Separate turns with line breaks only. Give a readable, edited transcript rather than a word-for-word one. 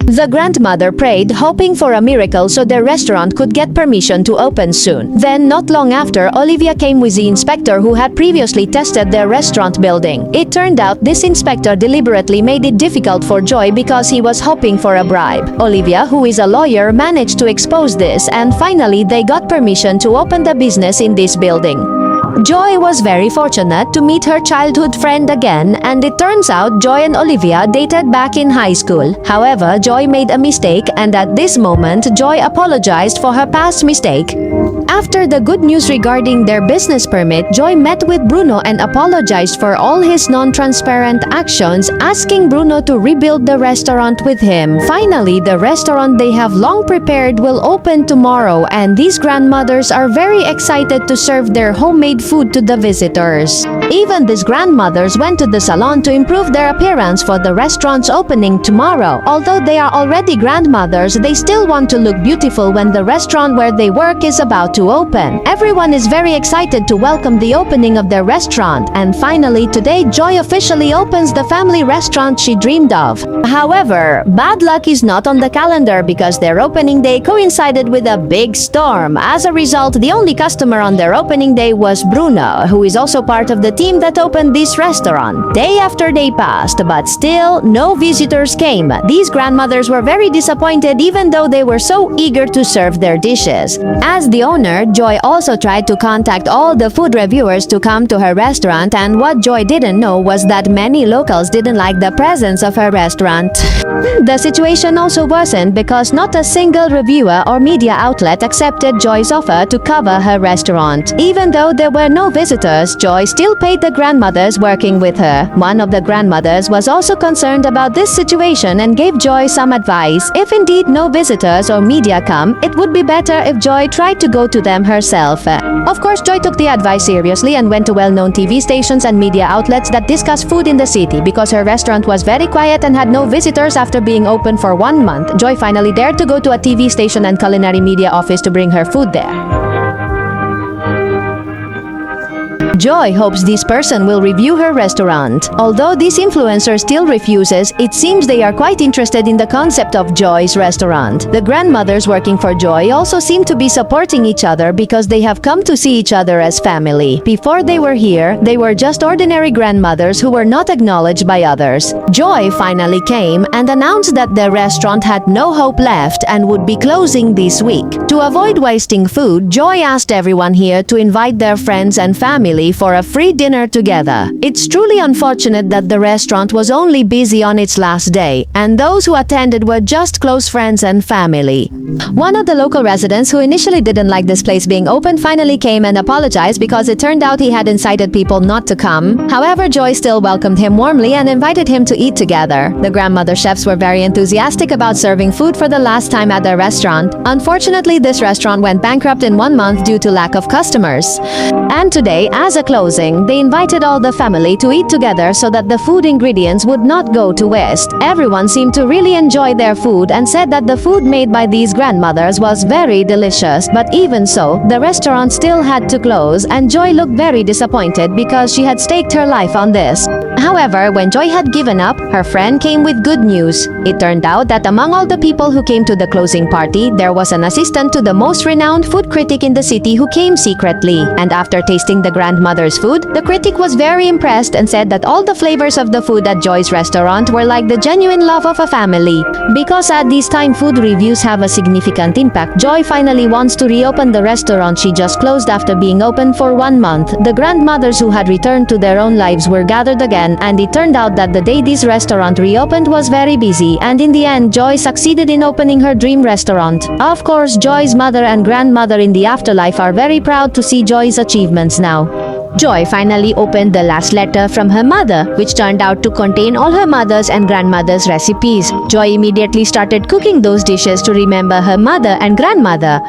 The grandmother prayed, hoping for a miracle so their restaurant could get permission to open soon. Then, not long after, Olivia came with the inspector who had previously tested their restaurant building. It turned out this inspector deliberately made it difficult for Joy because he was hoping for a bribe. Olivia, who is a lawyer, managed to expose this, and finally they got permission to open the business in this building. Joy was very fortunate to meet her childhood friend again, and it turns out Joy and Olivia dated back in high school. However, Joy made a mistake, and at this moment, Joy apologized for her past mistake. After the good news regarding their business permit, Joy met with Bruno and apologized for all his non-transparent actions, asking Bruno to rebuild the restaurant with him. Finally, the restaurant they have long prepared will open tomorrow, and these grandmothers are very excited to serve their homemade food to the visitors. Even these grandmothers went to the salon to improve their appearance for the restaurant's opening tomorrow. Although they are already grandmothers, they still want to look beautiful when the restaurant where they work is about to open. Everyone is very excited to welcome the opening of their restaurant, and finally today Joy officially opens the family restaurant she dreamed of. However, bad luck is not on the calendar because their opening day coincided with a big storm. As a result, the only customer on their opening day was Bruno, who is also part of the team that opened this restaurant. Day after day passed, but still no visitors came. These grandmothers were very disappointed even though they were so eager to serve their dishes. As the owner, Joy also tried to contact all the food reviewers to come to her restaurant, and what Joy didn't know was that many locals didn't like the presence of her restaurant. The situation also worsened because not a single reviewer or media outlet accepted Joy's offer to cover her restaurant. Even though there were no visitors, Joy still paid the grandmothers working with her. One of the grandmothers was also concerned about this situation and gave Joy some advice. If indeed no visitors or media come, it would be better if Joy tried to go to them herself. Of course, Joy took the advice seriously and went to well-known TV stations and media outlets that discuss food in the city. Because her restaurant was very quiet and had no visitors after being open for 1 month, Joy finally dared to go to a TV station and culinary media office to bring her food there. Joy hopes this person will review her restaurant. Although this influencer still refuses, it seems they are quite interested in the concept of Joy's restaurant. The grandmothers working for Joy also seem to be supporting each other because they have come to see each other as family. Before they were here, they were just ordinary grandmothers who were not acknowledged by others. Joy finally came and announced that the restaurant had no hope left and would be closing this week. To avoid wasting food, Joy asked everyone here to invite their friends and family for a free dinner together. It's truly unfortunate that the restaurant was only busy on its last day, and those who attended were just close friends and family. One of the local residents who initially didn't like this place being open finally came and apologized because it turned out he had incited people not to come. However, Joy still welcomed him warmly and invited him to eat together. The grandmother chefs were very enthusiastic about serving food for the last time at their restaurant. Unfortunately, this restaurant went bankrupt in 1 month due to lack of customers. And today, as a closing, they invited all the family to eat together so that the food ingredients would not go to waste. Everyone seemed to really enjoy their food and said that the food made by these grandmothers was very delicious. But even so, the restaurant still had to close, and Joy looked very disappointed because she had staked her life on this. However, when Joy had given up, her friend came with good news. It turned out that among all the people who came to the closing party, there was an assistant to the most renowned food critic in the city who came secretly. And after tasting the grandmother's food, the critic was very impressed and said that all the flavors of the food at Joy's restaurant were like the genuine love of a family. Because at this time food reviews have a significant impact, Joy finally wants to reopen the restaurant she just closed after being open for 1 month. The grandmothers who had returned to their own lives were gathered again, and it turned out that the day this restaurant reopened was very busy, and in the end Joy succeeded in opening her dream restaurant. Of course, Joy's mother and grandmother in the afterlife are very proud to see Joy's achievements now. Joy finally opened the last letter from her mother, which turned out to contain all her mother's and grandmother's recipes. Joy immediately started cooking those dishes to remember her mother and grandmother.